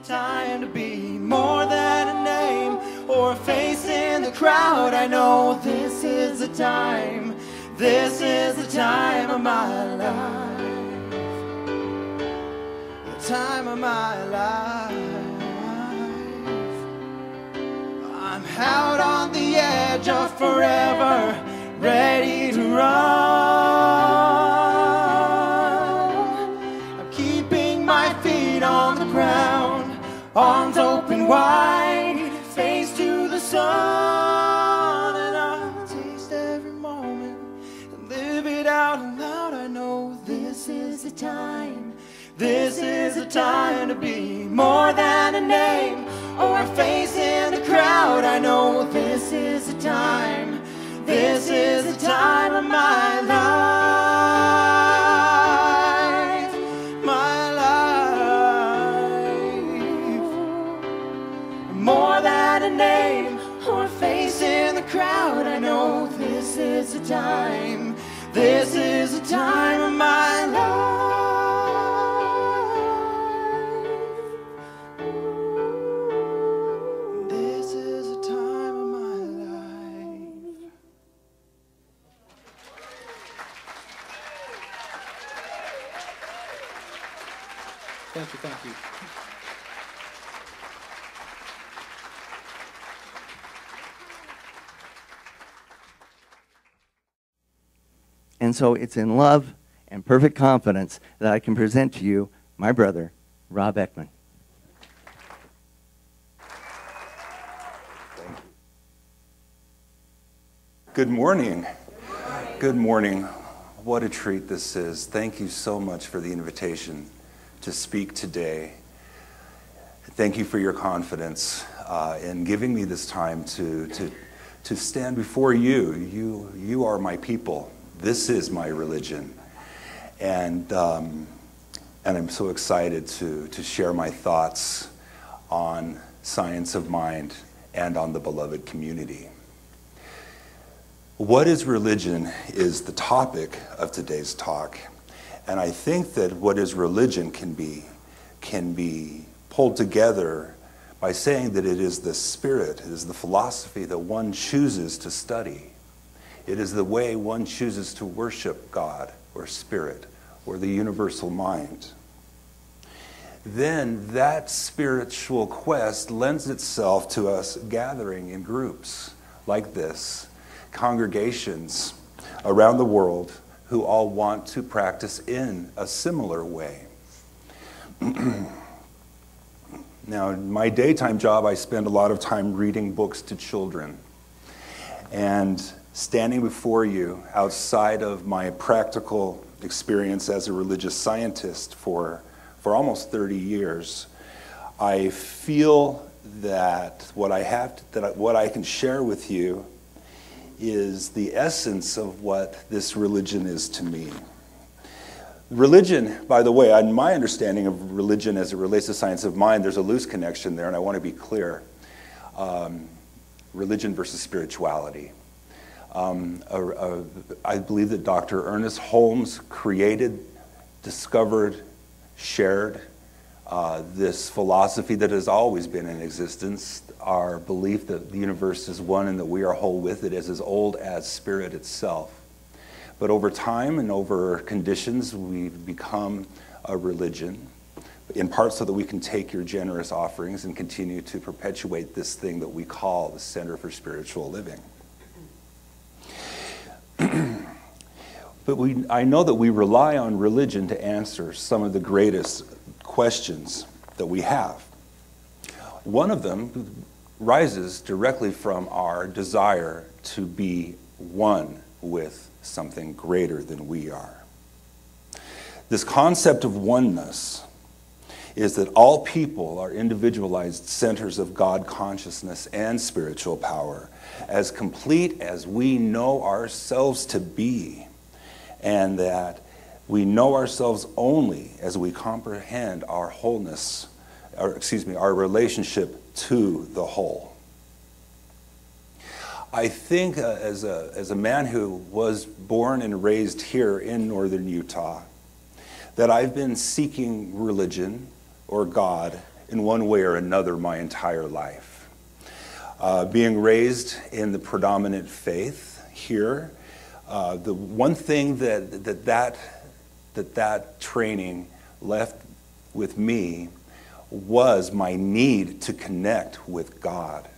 time to be more than a name or a face in the crowd. I know this is the time. This is the time of my life. The time of my life. I'm out on the edge of forever, ready to run. I'm keeping my feet on the ground, arms open wide, face to the sun. And I'll taste every moment and live it out loud. I know this is the time. This is the time to be more than a name or a face in the crowd. I know this is the time. This is the time of my life. My life. More than a name or a face in the crowd. I know this is the time. This is the time of my life. Thank you, thank you. And so it's in love and perfect confidence that I can present to you my brother, Rob Eckman. Good morning. Good morning. What a treat this is. Thank you so much for the invitation to speak today. Thank you for your confidence in giving me this time to stand before you. You are my people. This is my religion. And I'm so excited to share my thoughts on science of mind and on the beloved community. What is religion is the topic of today's talk. And I think that what is religion can be pulled together by saying that it is the spirit, it is the philosophy that one chooses to study. It is the way one chooses to worship God or spirit or the universal mind. Then that spiritual quest lends itself to us gathering in groups like this, congregations around the world who all want to practice in a similar way. Now, in my daytime job, I spend a lot of time reading books to children. And standing before you outside of my practical experience as a religious scientist for almost 30 years, I feel that what I can share with you is the essence of what this religion is to me. Religion, by the way, in my understanding of religion as it relates to science of mind, there's a loose connection there, and I want to be clear. Religion versus spirituality. I believe that Dr. Ernest Holmes created, discovered, shared this philosophy that has always been in existence, our belief that the universe is one and that we are whole with it, is as old as spirit itself. But over time and over conditions, we've become a religion, in part so that we can take your generous offerings and continue to perpetuate this thing that we call the Center for Spiritual Living. But I know that we rely on religion to answer some of the greatest questions that we have. One of them rises directly from our desire to be one with something greater than we are. This concept of oneness is that all people are individualized centers of God consciousness and spiritual power, as complete as we know ourselves to be, and that we know ourselves only as we comprehend our wholeness, our relationship to the whole. I think as a man who was born and raised here in northern Utah, that I've been seeking religion or God in one way or another my entire life. Being raised in the predominant faith here, the one thing that training left with me was my need to connect with God.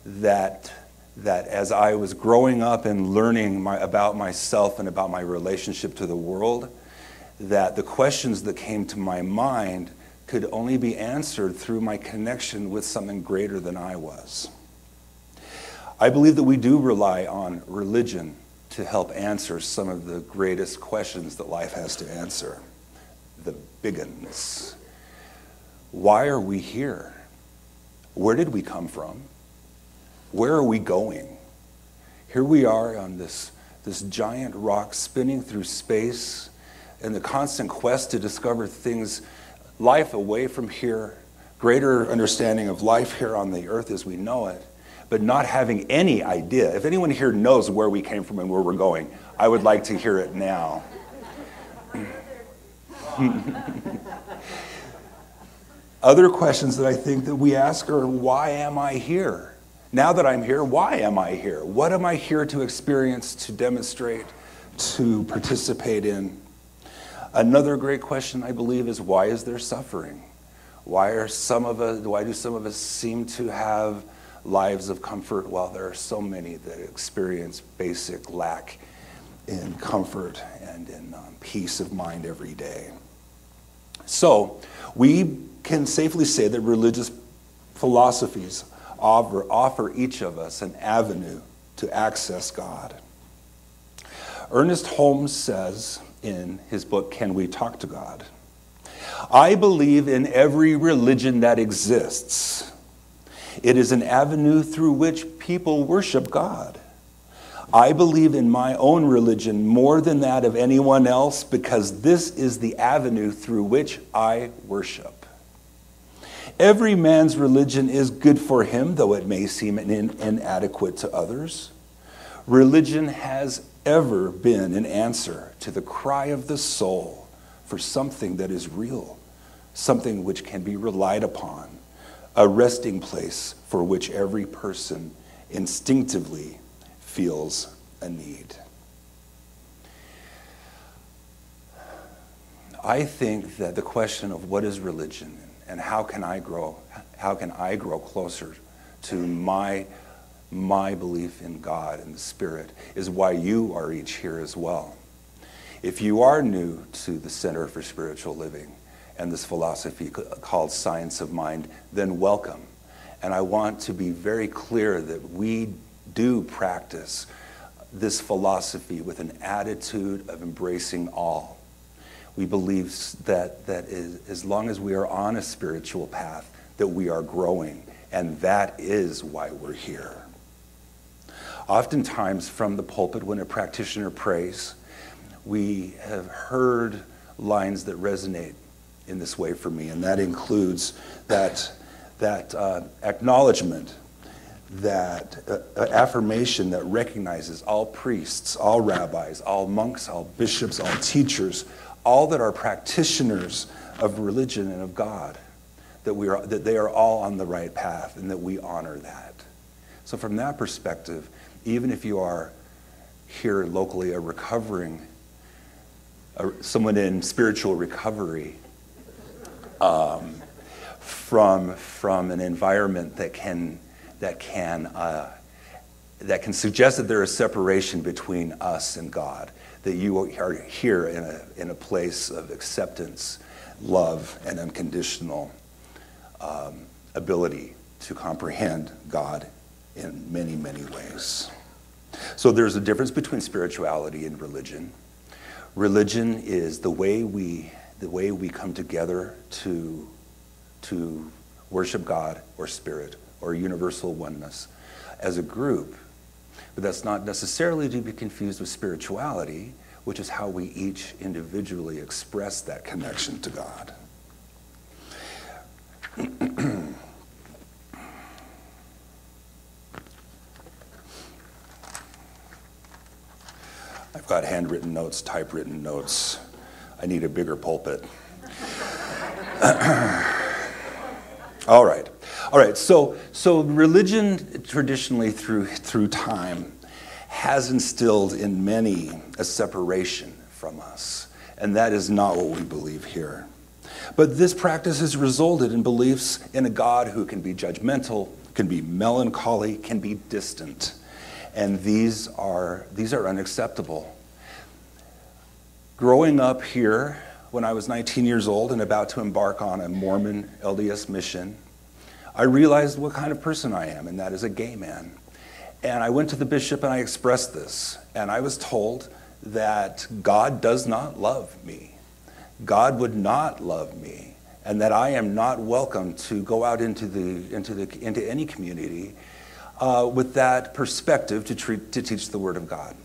That as I was growing up and learning about myself and about my relationship to the world, that the questions that came to my mind could only be answered through my connection with something greater than I was. I believe that we do rely on religion to help answer some of the greatest questions that life has to answer. The big ones. Why are we here? Where did we come from? Where are we going? Here we are on this giant rock spinning through space in the constant quest to discover things, life away from here, greater understanding of life here on the earth as we know it, but not having any idea. If anyone here knows where we came from and where we're going, I would like to hear it now. Other questions that I think that we ask are, why am I here? Now that I'm here, why am I here? What am I here to experience, to demonstrate, to participate in? Another great question, I believe, is why is there suffering? Why do some of us seem to have lives of comfort while there are so many that experience basic lack in comfort and in peace of mind every day? So we can safely say that religious philosophies offer each of us an avenue to access God. Ernest Holmes says in his book, Can We Talk to God? I believe in every religion that exists. It is an avenue through which people worship God. I believe in my own religion more than that of anyone else because this is the avenue through which I worship. Every man's religion is good for him, though it may seem inadequate to others. Religion has ever been an answer to the cry of the soul for something that is real, something which can be relied upon, a resting place for which every person instinctively feels a need. I think that the question of what is religion and how can I grow closer to my belief in God and the Spirit is why you are each here as well. If you are new to the Center for Spiritual Living and this philosophy called Science of Mind, then welcome. And I want to be very clear that we do practice this philosophy with an attitude of embracing all. We believe that as long as we are on a spiritual path, that we are growing, and that is why we're here. Oftentimes from the pulpit, when a practitioner prays, we have heard lines that resonate in this way for me, and that includes that acknowledgement, that affirmation that recognizes all priests, all rabbis, all monks, all bishops, all teachers, all that are practitioners of religion and of God, that they are all on the right path and that we honor that. So from that perspective, even if you are here locally someone in spiritual recovery from an environment that can suggest that there is separation between us and God, that you are here in a place of acceptance, love, and unconditional ability to comprehend God in many, many ways. So there's a difference between spirituality and religion. Religion is the way we come together to worship God or Spirit or universal oneness as a group. But that's not necessarily to be confused with spirituality, which is how we each individually express that connection to God. I've got handwritten notes, typewritten notes. I need a bigger pulpit. All right. All right. So religion traditionally through time has instilled in many a separation from us. And that is not what we believe here. But this practice has resulted in beliefs in a God who can be judgmental, can be melancholy, can be distant. And these are unacceptable. Growing up here, when I was 19 years old and about to embark on a Mormon LDS mission, I realized what kind of person I am, and that is a gay man. And I went to the bishop and I expressed this, and I was told that God does not love me. God would not love me, and that I am not welcome to go out into any community with that perspective to teach the Word of God.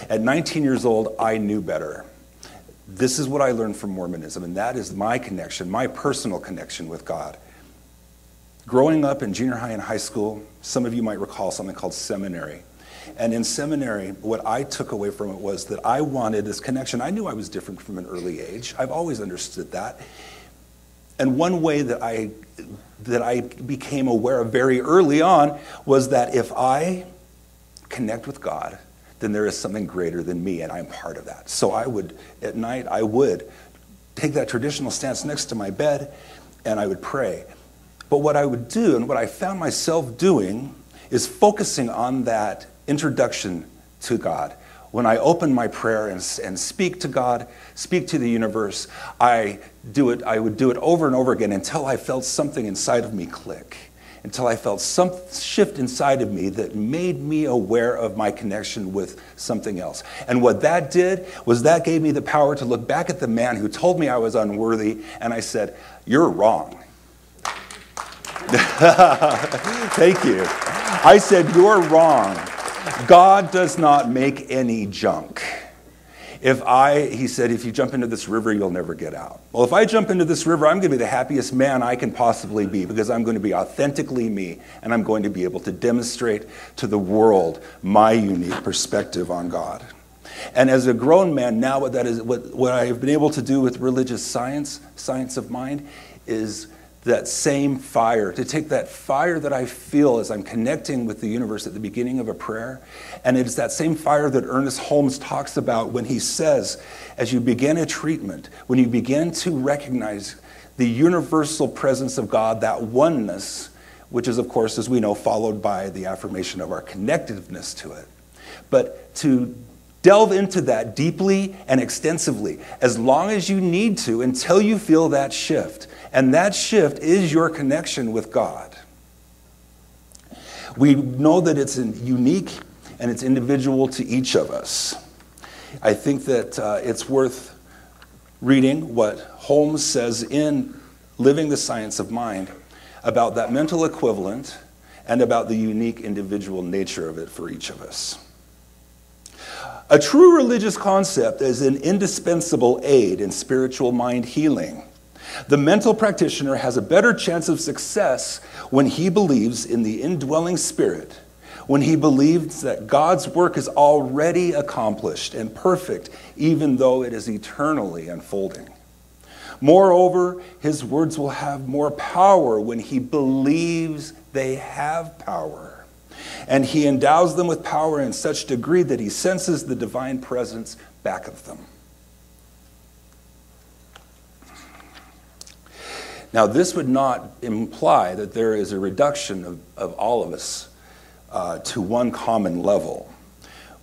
At 19 years old, I knew better. This is what I learned from Mormonism, and that is my connection, my personal connection with God. Growing up in junior high and high school, some of you might recall something called seminary. And in seminary, what I took away from it was that I wanted this connection. I knew I was different from an early age. I've always understood that. And one way that I became aware of very early on was that if I connect with God, then there is something greater than me, and I'm part of that. So at night, I would take that traditional stance next to my bed, and I would pray. But what I would do, and what I found myself doing, is focusing on that introduction to God. When I open my prayer and speak to God, speak to the universe, I would do it over and over again until I felt something inside of me click, until I felt some shift inside of me that made me aware of my connection with something else. And what that did was that gave me the power to look back at the man who told me I was unworthy, and I said, "You're wrong." Thank you. I said, "You're wrong. God does not make any junk. He said, if you jump into this river, you'll never get out. Well, if I jump into this river, I'm going to be the happiest man I can possibly be, because I'm going to be authentically me, and I'm going to be able to demonstrate to the world my unique perspective on God." And as a grown man, now what I have been able to do with religious science of mind, is that same fire, to take that fire that I feel as I'm connecting with the universe at the beginning of a prayer, and it's that same fire that Ernest Holmes talks about when he says, as you begin a treatment, when you begin to recognize the universal presence of God, that oneness, which is, of course, as we know, followed by the affirmation of our connectiveness to it. But to delve into that deeply and extensively, as long as you need to, until you feel that shift. And that shift is your connection with God. We know that it's unique and it's individual to each of us. I think that it's worth reading what Holmes says in Living the Science of Mind about that mental equivalent and about the unique individual nature of it for each of us. A true religious concept is an indispensable aid in spiritual mind healing. The mental practitioner has a better chance of success when he believes in the indwelling spirit, when he believes that God's work is already accomplished and perfect, even though it is eternally unfolding. Moreover, his words will have more power when he believes they have power, and he endows them with power in such degree that he senses the divine presence back of them. Now, this would not imply that there is a reduction of all of us to one common level.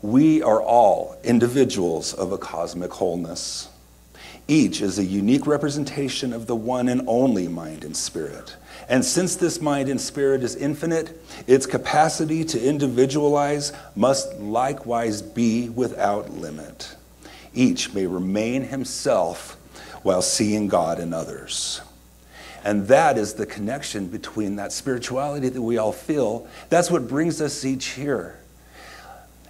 We are all individuals of a cosmic wholeness. Each is a unique representation of the one and only mind and spirit. And since this mind and spirit is infinite, its capacity to individualize must likewise be without limit. Each may remain himself while seeing God in others. And that is the connection between that spirituality that we all feel. That's what brings us each here.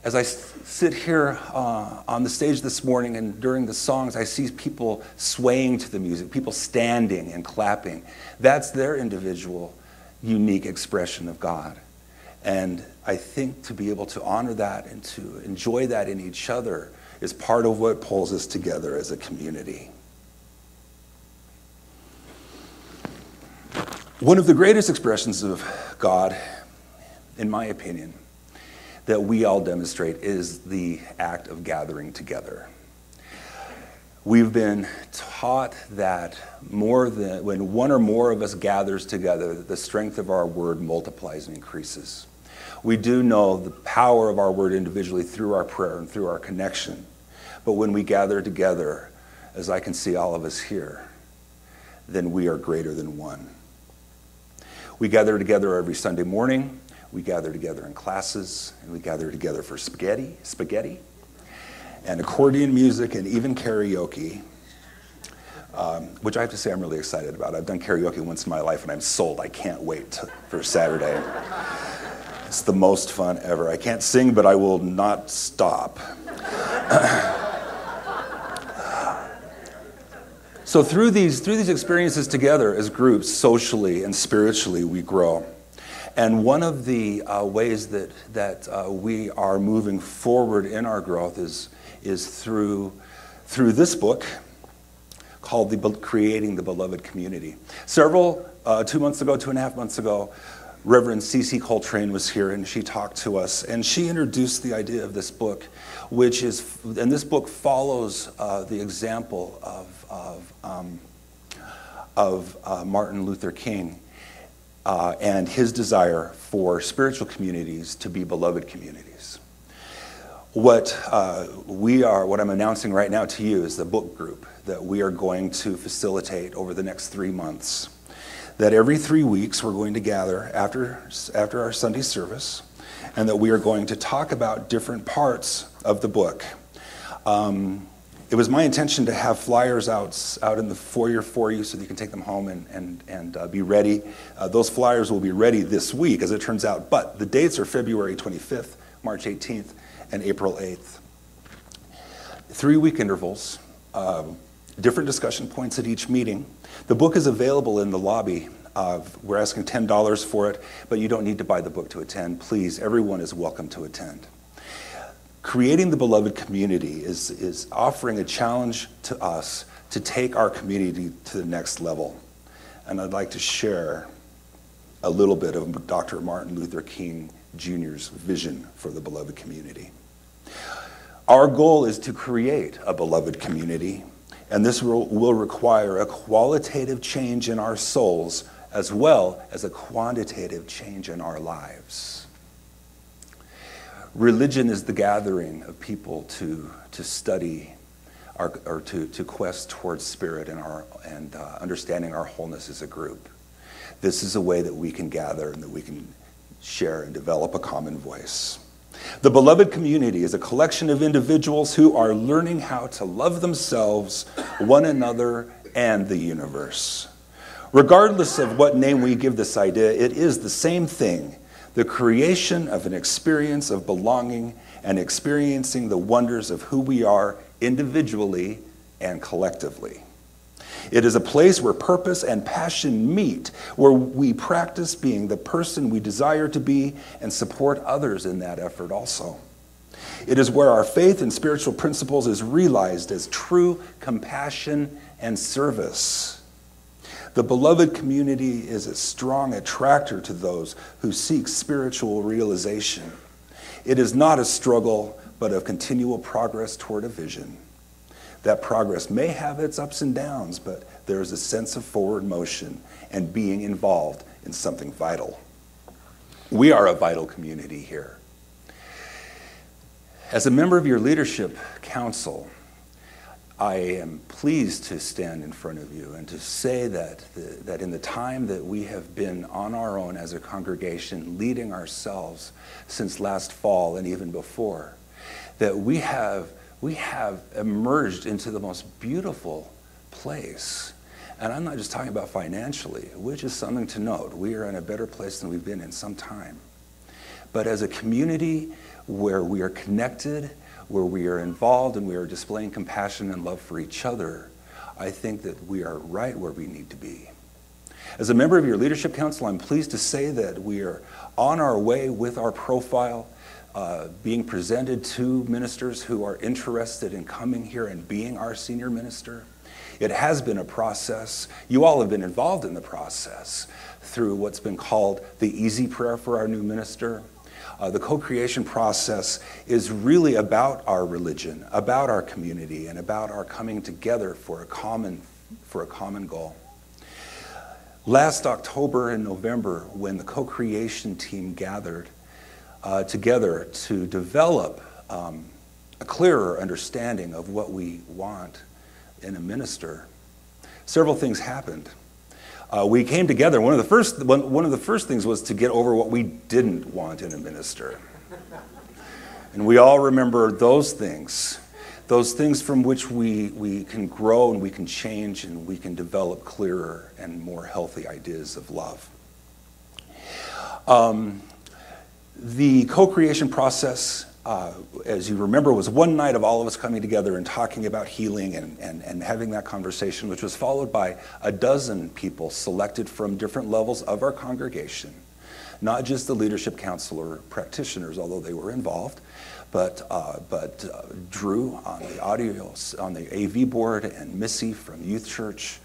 As I sit here on the stage this morning and during the songs, I see people swaying to the music, people standing and clapping. That's their individual, unique expression of God. And I think to be able to honor that and to enjoy that in each other is part of what pulls us together as a community. One of the greatest expressions of God, in my opinion, that we all demonstrate is the act of gathering together. We've been taught that when one or more of us gathers together, the strength of our word multiplies and increases. We do know the power of our word individually through our prayer and through our connection. But when we gather together, as I can see all of us here, then we are greater than one. We gather together every Sunday morning. We gather together in classes, and we gather together for spaghetti, and accordion music, and even karaoke, which I have to say I'm really excited about. I've done karaoke once in my life, and I'm sold. I can't wait for Saturday. It's the most fun ever. I can't sing, but I will not stop. So through these experiences together as groups, socially and spiritually, we grow. And one of the ways that we are moving forward in our growth is through this book called Creating the Beloved Community. 2.5 months ago, Reverend C.C. Coltrane was here, and she talked to us, and she introduced the idea of this book, and this book follows the example of Martin Luther King and his desire for spiritual communities to be beloved communities. What I'm announcing right now to you is the book group that we are going to facilitate over the next 3 months. That every 3 weeks we're going to gather after our Sunday service, and that we are going to talk about different parts of the book. It was my intention to have flyers out in the foyer for you so that you can take them home and be ready. Those flyers will be ready this week, as it turns out, but the dates are February 25th, March 18th, and April 8th. 3-week intervals, different discussion points at each meeting. The book is available in the lobby. We're asking $10 for it, but you don't need to buy the book to attend. Please, everyone is welcome to attend. Creating the Beloved Community is offering a challenge to us to take our community to the next level. And I'd like to share a little bit of Dr. Martin Luther King Jr.'s vision for the beloved community. Our goal is to create a beloved community, and this will require a qualitative change in our souls as well as a quantitative change in our lives. Religion is the gathering of people to study or to quest towards spirit and understanding our wholeness as a group. This is a way that we can gather and that we can share and develop a common voice. The beloved community is a collection of individuals who are learning how to love themselves, one another, and the universe. Regardless of what name we give this idea, it is the same thing: the creation of an experience of belonging and experiencing the wonders of who we are individually and collectively. It is a place where purpose and passion meet, where we practice being the person we desire to be and support others in that effort also. It is where our faith and spiritual principles is realized as true compassion and service. The beloved community is a strong attractor to those who seek spiritual realization. It is not a struggle, but a continual progress toward a vision. That progress may have its ups and downs, but there is a sense of forward motion and being involved in something vital. We are a vital community here. As a member of your leadership council, I am pleased to stand in front of you and to say that in the time that we have been on our own as a congregation, leading ourselves since last fall and even before, that we have emerged into the most beautiful place. And I'm not just talking about financially, which is something to note. We are in a better place than we've been in some time. But as a community where we are connected, where we are involved, and we are displaying compassion and love for each other, I think that we are right where we need to be. As a member of your leadership council, I'm pleased to say that we are on our way with our profile being presented to ministers who are interested in coming here and being our senior minister. It has been a process. You all have been involved in the process through what's been called the easy prayer for our new minister. The co-creation process is really about our religion, about our community, and about our coming together for a common goal. Last October and November, when the co-creation team gathered together to develop a clearer understanding of what we want in a minister, several things happened. We came together. One of the first things was to get over what we didn't want in a minister. And we all remember those things from which we can grow and we can change and we can develop clearer and more healthy ideas of love. The co-creation process, as you remember, was one night of all of us coming together and talking about healing and having that conversation, which was followed by a dozen people selected from different levels of our congregation, not just the leadership council or practitioners, although they were involved, but Drew on the AV board, and Missy from Youth Church,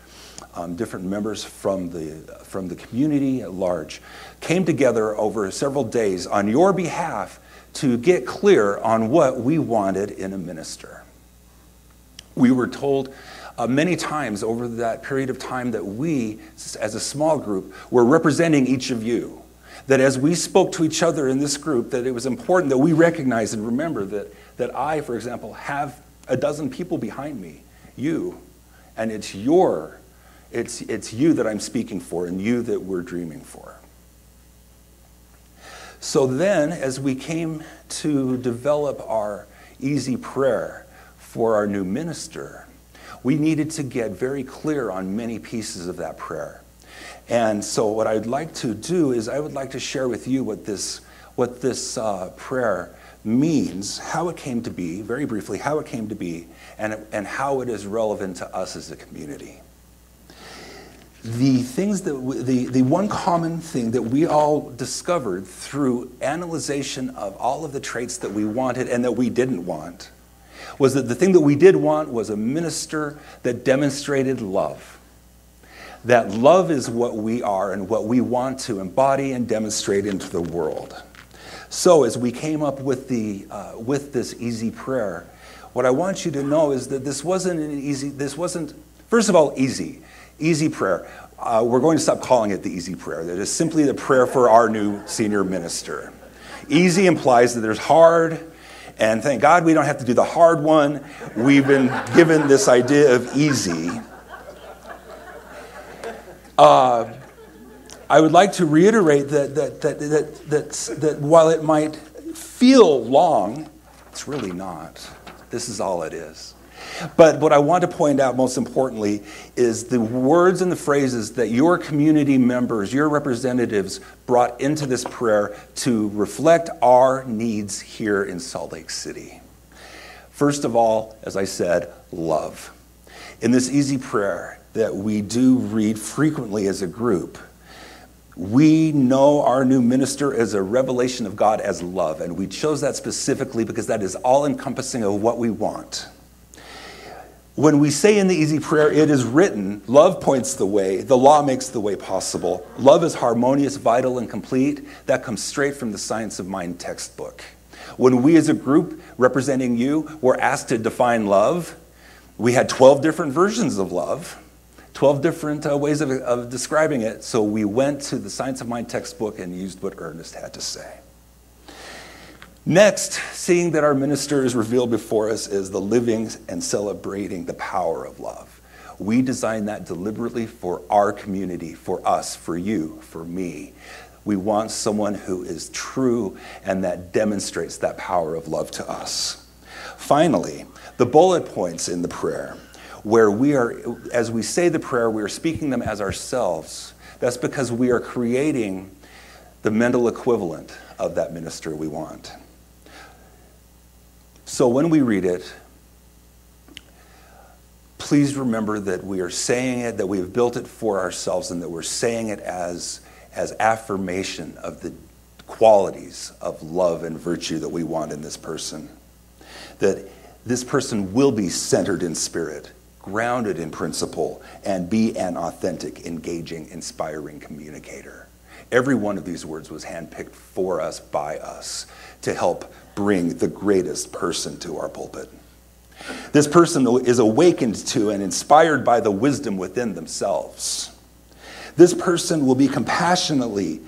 different members from the community at large, came together over several days on your behalf to get clear on what we wanted in a minister. We were told many times over that period of time that we, as a small group, were representing each of you. That as we spoke to each other in this group, that it was important that we recognize and remember that I, for example, have a dozen people behind me, you, and it's you that I'm speaking for and you that we're dreaming for. So then, as we came to develop our easy prayer for our new minister, we needed to get very clear on many pieces of that prayer. And so what I'd like to do is I would like to share with you what this prayer means, how it came to be, very briefly, how it came to be, and how it is relevant to us as a community. The one common thing that we all discovered through analyzation of all of the traits that we wanted and that we didn't want was that the thing that we did want was a minister that demonstrated love. That love is what we are and what we want to embody and demonstrate into the world. So as we came up with this easy prayer, what I want you to know is that this wasn't, first of all, easy prayer. We're going to stop calling it the easy prayer. That is simply the prayer for our new senior minister. Easy implies that there's hard, and thank God we don't have to do the hard one. We've been given this idea of easy. I would like to reiterate that while it might feel long, it's really not. This is all it is. But what I want to point out most importantly is the words and the phrases that your community members, your representatives brought into this prayer to reflect our needs here in Salt Lake City. First of all, as I said, love. In this easy prayer that we do read frequently as a group, we know our new minister as a revelation of God as love, and we chose that specifically because that is all-encompassing of what we want. When we say in the easy prayer, it is written, love points the way, the law makes the way possible. Love is harmonious, vital, and complete. That comes straight from the Science of Mind textbook. When we as a group representing you were asked to define love, we had 12 different versions of love, 12 different ways of describing it. So we went to the Science of Mind textbook and used what Ernest had to say. Next, seeing that our minister is revealed before us as the living and celebrating the power of love. We designed that deliberately for our community, for us, for you, for me. We want someone who is true and that demonstrates that power of love to us. Finally, the bullet points in the prayer, where we are, as we say the prayer, we are speaking them as ourselves. That's because we are creating the mental equivalent of that minister we want. So when we read it, please remember that we are saying it, that we have built it for ourselves, and that we're saying it as affirmation of the qualities of love and virtue that we want in this person. That this person will be centered in spirit, grounded in principle, and be an authentic, engaging, inspiring communicator. Every one of these words was handpicked for us by us to help bring the greatest person to our pulpit. This person is awakened to and inspired by the wisdom within themselves. This person will compassionately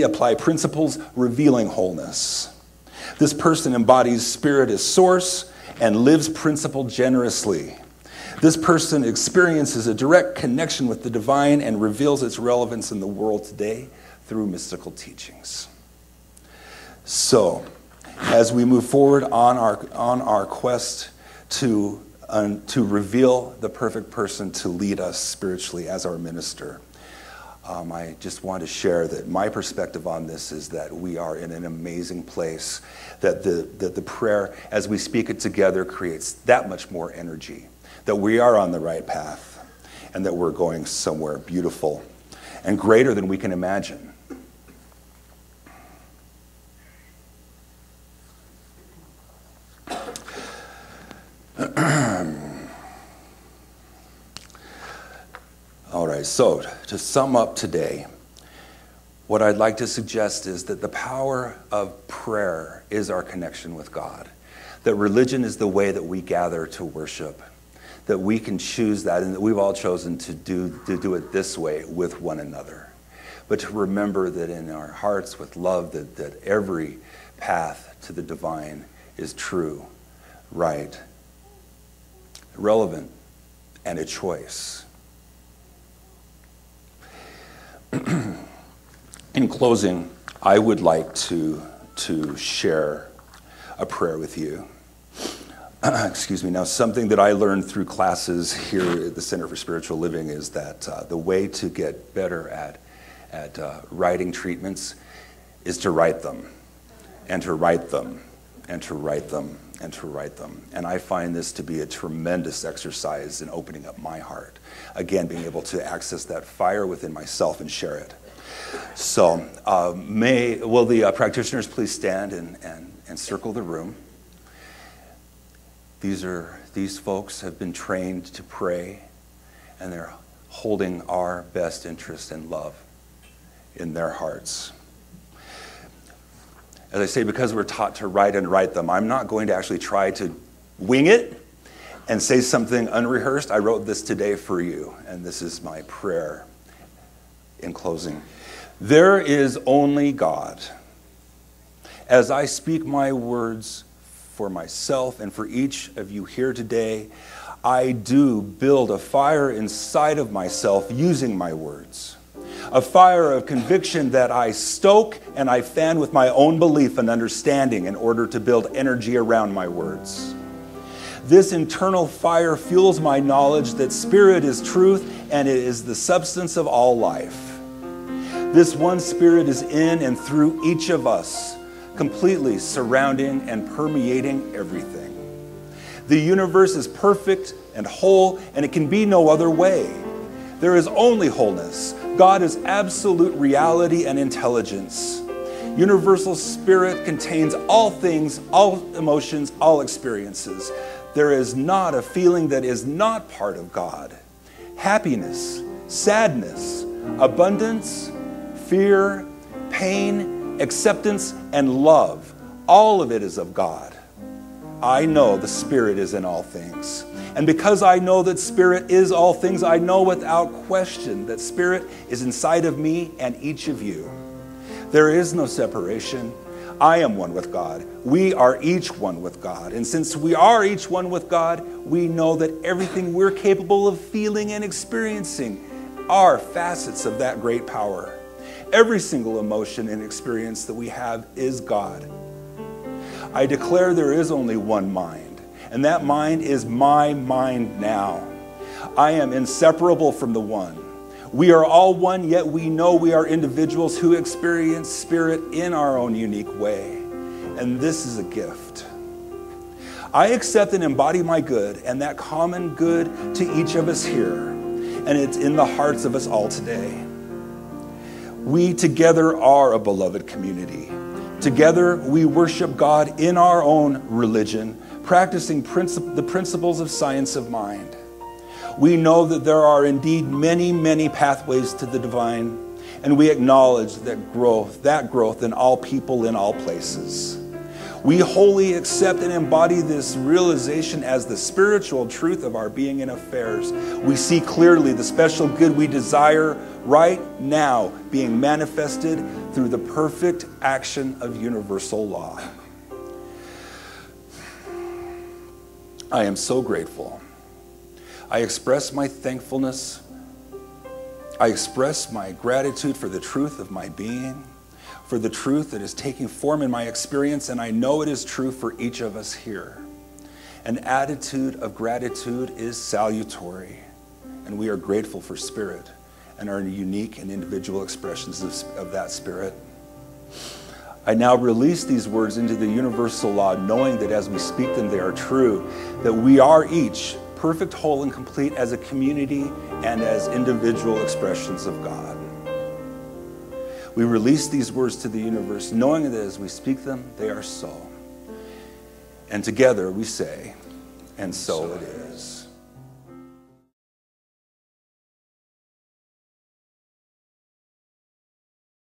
apply principles revealing wholeness. This person embodies spirit as source and lives principle generously. This person experiences a direct connection with the divine and reveals its relevance in the world today through mystical teachings. So, as we move forward on our quest to reveal the perfect person to lead us spiritually as our minister, I just want to share that my perspective on this is that we are in an amazing place, that the prayer, as we speak it together, creates that much more energy, that we are on the right path, and that we're going somewhere beautiful and greater than we can imagine. All right, so to sum up today, what I'd like to suggest is that the power of prayer is our connection with God, that religion is the way that we gather to worship, that we can choose that, and that we've all chosen to do it this way with one another. But to remember that in our hearts with love, that every path to the divine is true, right, relevant, and a choice. In closing, I would like to share a prayer with you. Excuse me. Now, something that I learned through classes here at the Center for Spiritual Living is that the way to get better at writing treatments is to write them, and to write them, and to write them, and to write them. And I find this to be a tremendous exercise in opening up my heart. Again, being able to access that fire within myself and share it. So, will the practitioners please stand and circle the room? These folks have been trained to pray, and they're holding our best interest and love in their hearts. As I say, because we're taught to write and write them, I'm not going to actually try to wing it and say something unrehearsed. I wrote this today for you, and this is my prayer in closing. There is only God. As I speak my words for myself and for each of you here today, I do build a fire inside of myself using my words. A fire of conviction that I stoke and I fan with my own belief and understanding in order to build energy around my words. This internal fire fuels my knowledge that spirit is truth and it is the substance of all life. This one spirit is in and through each of us, completely surrounding and permeating everything. The universe is perfect and whole, and it can be no other way. There is only wholeness. God is absolute reality and intelligence. Universal spirit contains all things, all emotions, all experiences. There is not a feeling that is not part of God. Happiness, sadness, abundance, fear, pain, acceptance, and love, all of it is of God. I know the Spirit is in all things. And because I know that Spirit is all things, I know without question that Spirit is inside of me and each of you. There is no separation. I am one with God. We are each one with God. And since we are each one with God, we know that everything we're capable of feeling and experiencing are facets of that great power. Every single emotion and experience that we have is God. I declare there is only one mind, and that mind is my mind now. I am inseparable from the one. We are all one, yet we know we are individuals who experience Spirit in our own unique way. And this is a gift. I accept and embody my good, and that common good to each of us here. And it's in the hearts of us all today. We together are a beloved community. Together we worship God in our own religion, practicing the principles of science of mind. We know that there are indeed many, many pathways to the divine, and we acknowledge that growth in all people, in all places. We wholly accept and embody this realization as the spiritual truth of our being and affairs. We see clearly the special good we desire right now being manifested through the perfect action of universal law. I am so grateful. I express my thankfulness. I express my gratitude for the truth of my being, for the truth that is taking form in my experience, and I know it is true for each of us here. An attitude of gratitude is salutary, and we are grateful for Spirit and our unique and individual expressions of that Spirit. I now release these words into the universal law, knowing that as we speak them, they are true, that we are each perfect, whole, and complete as a community and as individual expressions of God. We release these words to the universe, knowing that as we speak them, they are so. And together we say, and so it is.